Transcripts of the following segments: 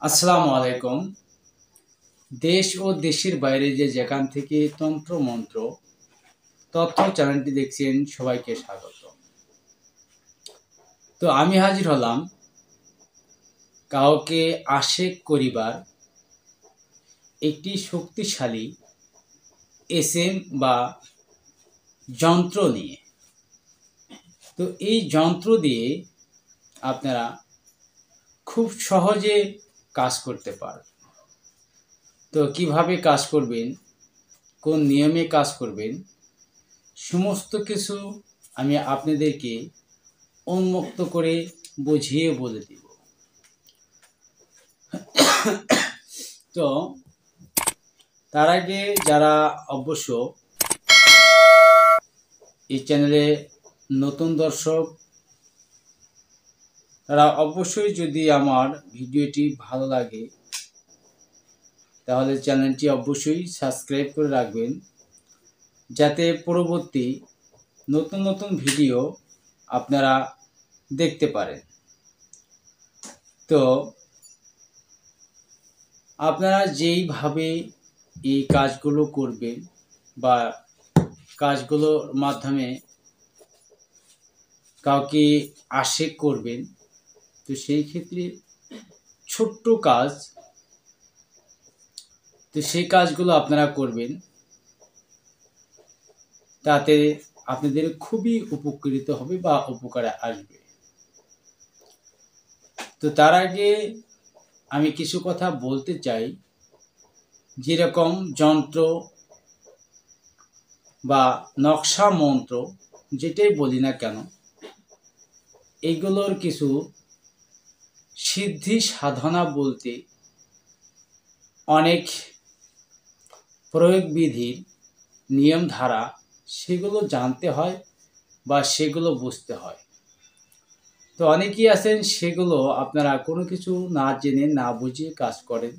আসসালামু আলাইকুম। দেশ ও দেশের বাইরে যেখান থেকে তন্ত্র মন্ত্র তথ্য চ্যানেলটি দেখছেন সবাইকে স্বাগত। তো আমি হাজির হলাম কাউকে আশেক করিবার একটি শক্তিশালী এসএম বা যন্ত্র নিয়ে। তো এই যন্ত্র দিয়ে আপনারা খুব সহজে কাজ করতে পারবেন। তো কিভাবে কাজ করবেন, কোন নিয়মে কাজ করবেন, সমস্ত কিছু আমি আপনাদেরকে উন্মুক্ত করে বুঝিয়ে বলে দিব। তো তার আগে যারা অবশ্য এই চ্যানেলে নতুন দর্শক, তারা অবশ্যই যদি আমার ভিডিওটি ভালো লাগে তাহলে চ্যানেলটি অবশ্যই সাবস্ক্রাইব করে রাখবেন, যাতে পরবর্তী নতুন নতুন ভিডিও আপনারা দেখতে পারেন। তো আপনারা যেইভাবে এই কাজগুলো করবেন বা কাজগুলোর মাধ্যমে কাউকে আশেক করবেন, তো সেই ক্ষেত্রে ছোট্ট কাজ, তো সেই কাজগুলো আপনারা করবেন, তাতে আপনাদের খুবই উপকৃত হবে বা উপকারে আসবে। তো তার আগে আমি কিছু কথা বলতে চাই। যেরকম যন্ত্র বা নকশা মন্ত্র যেটাই বলি না কেন, এইগুলোর কিছু সিদ্ধি সাধনা বলতে অনেক প্রয়োগ বিধির নিয়ম ধারা, সেগুলো জানতে হয় বা সেগুলো বুঝতে হয়। তো অনেকেই আছেন সেগুলো আপনারা কোনো কিছু না জেনে না বুঝে কাজ করেন,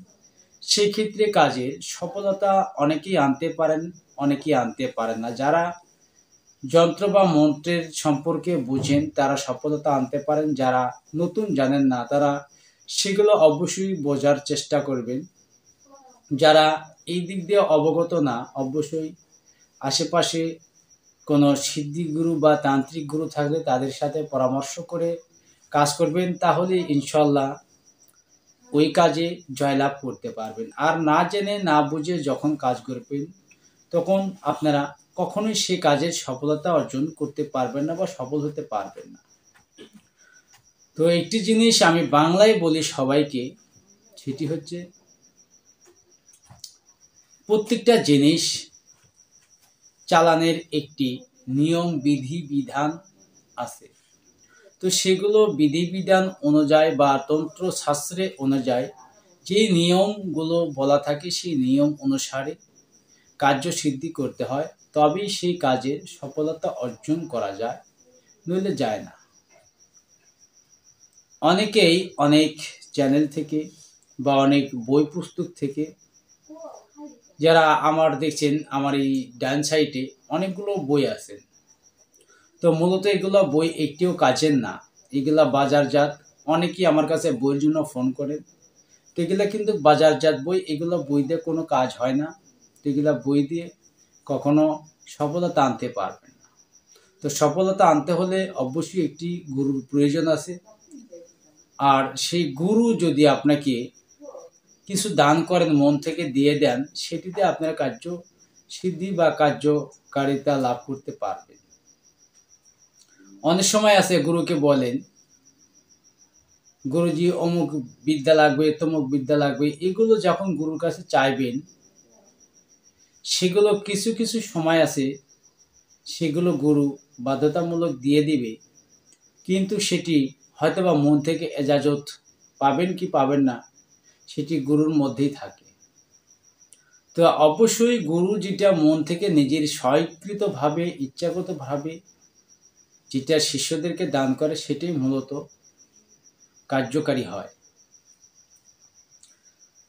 সেক্ষেত্রে কাজের সফলতা অনেকেই আনতে পারেন, অনেকেই আনতে পারেন না। যারা যন্ত্র বা মন্ত্রের সম্পর্কে বুঝেন তারা সফলতা আনতে পারেন, যারা নতুন জানেন না তারা সেগুলো অবশ্যই বোঝার চেষ্টা করবেন। যারা এই দিক দিয়ে অবগত না, অবশ্যই আশেপাশে কোনো সিদ্ধিগুরু বা তান্ত্রিক গুরু থাকলে তাদের সাথে পরামর্শ করে কাজ করবেন, তাহলে ইনশাল্লাহ ওই কাজে জয়লাভ করতে পারবেন। আর না জেনে না বুঝে যখন কাজ করবেন তখন আপনারা কখনোই সে কাজের সফলতা অর্জন করতে পারবেন না বা সফল হতে পারবেন না। তো একটি জিনিস আমি বাংলায় বলি সবাইকে, সেটি হচ্ছে প্রত্যেকটা জিনিস চালানের একটি নিয়ম বিধি বিধান আছে। তো সেগুলো বিধিবিধান অনুযায়ী বা তন্ত্র শাস্ত্রে অনুযায়ী যে নিয়মগুলো বলা থাকে সেই নিয়ম অনুসারে কার্যসিদ্ধি করতে হয়, তবেই সেই কাজের সফলতা অর্জন করা যায়, নইলে যায় না। অনেকেই অনেক চ্যানেল থেকে বা অনেক বই পুস্তক থেকে, যারা আমার দেখছেন আমার এই ডান সাইডে অনেকগুলো বই আছে। তো মূলত এগুলো বই একটিও কাজের না, এগুলা বাজারজাত। অনেকেই আমার কাছে বইয়ের জন্য ফোন করেন, তো এগুলো কিন্তু বাজারজাত বই, এগুলো বই দিয়ে কোনো কাজ হয় না। তো এগুলো বই দিয়ে কখনো সফলতা আনতে পারবেন না। তো সফলতা আনতে হলে অবশ্যই একটি গুরুর প্রয়োজন আছে। আর সেই গুরু যদি আপনাকে কিছু দান করেন, মন থেকে দিয়ে দেন, সেটিতে আপনার কার্য সিদ্ধি বা কার্যকারিতা লাভ করতে পারবেন। অনেক সময় আছে গুরুকে বলেন, গুরুজি অমুক বিদ্যা লাগবে, তমুক বিদ্যা লাগবে, এগুলো যখন গুরুর কাছে চাইবেন, সেগুলো কিছু কিছু সময় আছে সেগুলো গুরু বাধ্যতামূলক দিয়ে দিবে, কিন্তু সেটি হয়তোবা মন থেকে এজাজত পাবেন কি পাবেন না, সেটি গুরুর মধ্যেই থাকে। তো অবশ্যই গুরু যেটা মন থেকে নিজের স্বীকৃতভাবে ইচ্ছাগতভাবে যেটা শিষ্যদেরকে দান করে, সেটাই মূলত কার্যকারী হয়।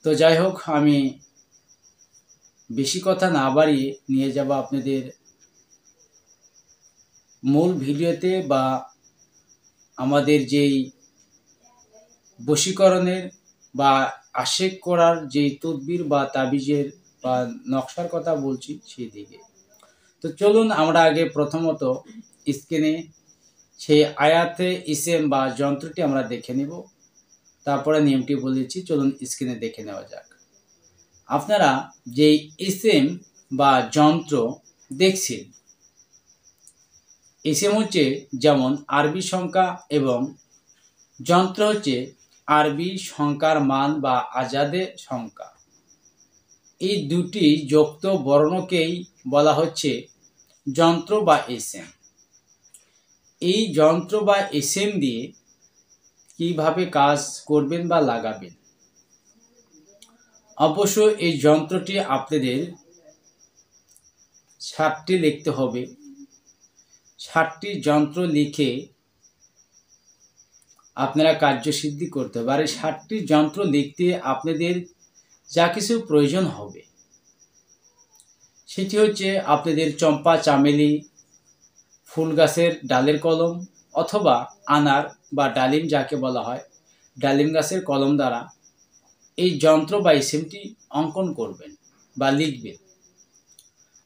তো যাই হোক, আমি বেশি কথা না বাড়িয়ে নিয়ে যাব আপনাদের মূল ভিডিওতে, বা আমাদের যেই বশীকরণের বা আশেক করার যে তদবির বা তাবিজের বা নকশার কথা বলছি সেই দিকে। তো চলুন আমরা আগে প্রথমত স্ক্রিনে সেই আয়াতে ইসেম বা যন্ত্রটি আমরা দেখে নিব, তারপরে নিয়মটি বলেছি, চলুন স্ক্রিনে দেখে নেওয়া যাক। আপনারা যে ইসেম বা যন্ত্র দেখছেন, ইসেম হচ্ছে যেমন আরবি সংখ্যা এবং যন্ত্র হচ্ছে আরবি সংখ্যার মান বা আজাদে সংখ্যা। এই দুটি যুক্ত বর্ণকেই বলা হচ্ছে যন্ত্র বা ইসেম। এই যন্ত্র বা ইসেম দিয়ে কিভাবে কাজ করবেন বা লাগাবেন, অবশ্য এই যন্ত্রটি আপনাদের 7টি লিখতে হবে। 7টি যন্ত্র লিখে আপনারা কার্যসিদ্ধি করতে হবে। আর এই 7টি যন্ত্র লিখতে আপনাদের যা কিছু প্রয়োজন হবে সেটি হচ্ছে আপনাদের চম্পা, চামেলি, ফুল গাছের ডালের কলম অথবা আনার বা ডালিম যাকে বলা হয়, ডালিম গাছের কলম দ্বারা এই যন্ত্র বা ইসেমটি অঙ্কন করবেন বা লিখবেন।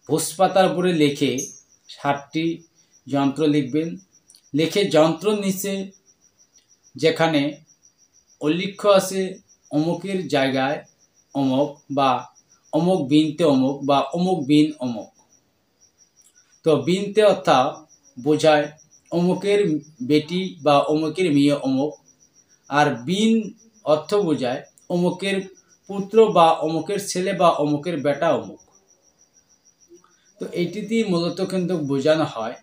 ভোজপাতার উপরে লিখে 7টি যন্ত্র লিখবেন। লিখে যন্ত্র নিচে যেখানে উল্লেখ আছে অমুকের জায়গায় অমুক বা অমুক বিনতে অমুক বা অমুক বিন অমুক, তো বিনতে অর্থাৎ বোঝায় অমুকের বেটি বা অমুকের মেয়ে অমুক, আর বিন অর্থ বোঝায় অমুকের পুত্র বা অমুকের ছেলে বা অমুকের বেটা অমুক। তো এইটিতেই মূলত কিন্তু বোঝানো হয়।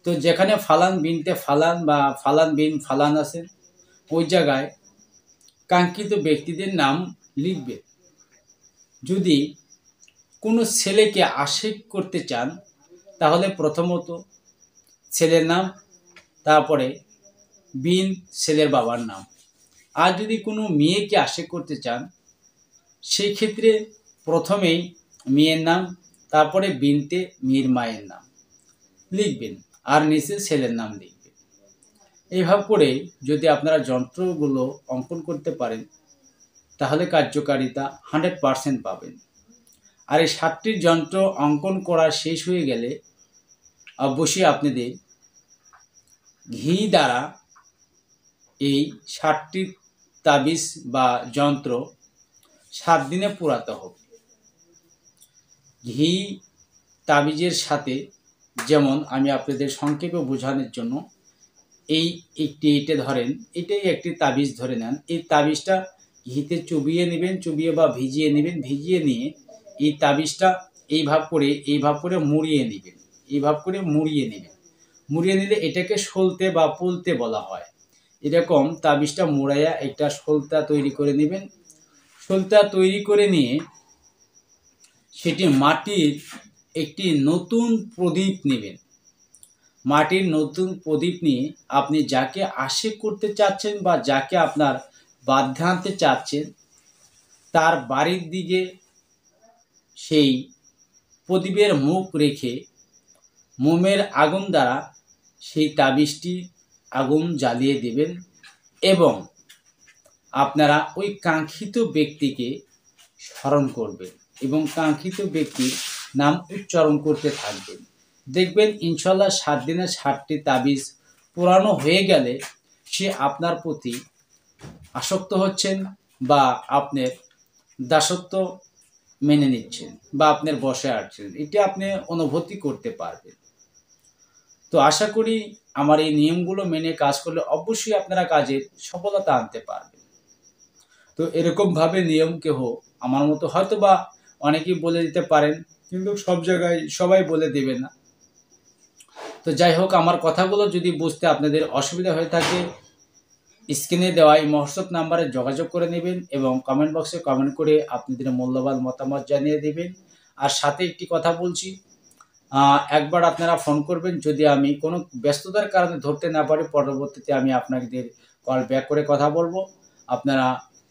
তো যেখানে ফালান বিনতে ফালান বা ফালান বিন ফালান আছে ওই জায়গায় কাঙ্ক্ষিত ব্যক্তিদের নাম লিখবে। যদি কোনো ছেলেকে আশিক করতে চান তাহলে প্রথমত ছেলের নাম, তারপরে বিন ছেলের বাবার নাম। আর যদি কোনো মেয়েকে আশিক করতে চান সেই ক্ষেত্রে প্রথমেই মেয়ের নাম, তারপরে বিনতে মেয়ের মায়ের নাম লিখবেন আর নিচে ছেলের নাম লিখবেন। এইভাবে করে যদি আপনারা যন্ত্রগুলো অঙ্কন করতে পারেন তাহলে কার্যকারিতা 100% পাবেন। আর এই 7টি যন্ত্র অঙ্কন করা শেষ হয়ে গেলে অবশ্যই আপনাদের ঘি দ্বারা এই 7টি তাবিজ বা যন্ত্র 7 দিনে পোড়াতে হবে। ঘি তাবিজের সাথে, যেমন আমি আপনাদের সংক্ষেপে বোঝানোর জন্য এইটা ধরেন, এটাই একটি তাবিজ ধরে নেন। এই তাবিজটা ঘিতে চুবিয়ে নেবেন, চুবিয়ে বা ভিজিয়ে নেবেন। ভিজিয়ে নিয়ে এই তাবিজটা এইভাবে করে মুড়িয়ে নেবেন, এইভাবে করে মুড়িয়ে নেবেন। মুড়িয়ে নিলে এটাকে সলতে বা পুলতে বলা হয়। এরকম তাবিজটা মুড়াইয়া একটা সলতা তৈরি করে নেবেন। সলতা তৈরি করে নিয়ে সেটি মাটির একটি নতুন প্রদীপ নেবেন। মাটির নতুন প্রদীপ নিয়ে আপনি যাকে আশিক করতে চাচ্ছেন বা যাকে আপনার বাধ্যে আনতে চাচ্ছেন তার বাড়ির দিকে সেই প্রদীপের মুখ রেখে মোমের আগুন দ্বারা সেই তাবিজটি আগুন জ্বালিয়ে দেবেন এবং আপনারা ওই কাঙ্ক্ষিত ব্যক্তিকে স্মরণ করবেন এবং কাঙ্ক্ষিত ব্যক্তির নাম উচ্চারণ করতে থাকবেন। দেখবেন ইনশাল্লাহ 7 দিনে 7টি তাবিজ পুরানো হয়ে গেলে সে আপনার প্রতি আসক্ত হচ্ছেন বা আপনার দাসত্ব মেনে নিচ্ছেন বা আপনার বসে আসছেন, এটা আপনি অনুভূতি করতে পারবেন। তো আশা করি আমার এই নিয়মগুলো মেনে কাজ করলে অবশ্যই আপনারা কাজের সফলতা আনতে পারবেন। তো এরকমভাবে নিয়ম কেহ আমার মতো হয়তো বা অনেকেই বলে দিতে পারেন, কিন্তু সব জায়গায় সবাই বলে দেবে না। তো যাই হোক, আমার কথাগুলো যদি বুঝতে আপনাদের অসুবিধা হয়ে থাকে স্ক্রিনে দেওয়া এই হোয়াটসঅ্যাপ নাম্বারে যোগাযোগ করে নেবেন এবং কমেন্ট বক্সে কমেন্ট করে আপনাদের মূল্যবান মতামত জানিয়ে দেবেন। আর সাথে একটি কথা বলছি, একবার আপনারা ফোন করবেন, যদি আমি কোনো ব্যস্ততার কারণে ধরতে না পারি পরবর্তীতে আমি আপনাদের কল ব্যাক করে কথা বলবো। আপনারা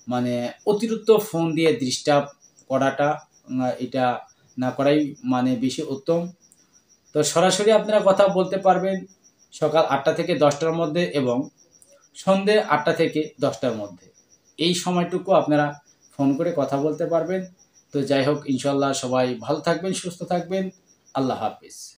মানে অতিরিক্ত ফোন দিয়ে ডিস্টার্ব করাটা এটা না করাই মানে বেশি উত্তম। তো সরাসরি আপনারা কথা বলতে পারবেন সকাল 8টা থেকে 10টার মধ্যে এবং সন্ধে 8টা থেকে 10টার মধ্যে। এই সময়টুকু আপনারা ফোন করে কথা বলতে পারবেন। তো যাই হোক, ইনশাল্লাহ সবাই ভালো থাকবেন, সুস্থ থাকবেন। আল্লাহ হাফিজ।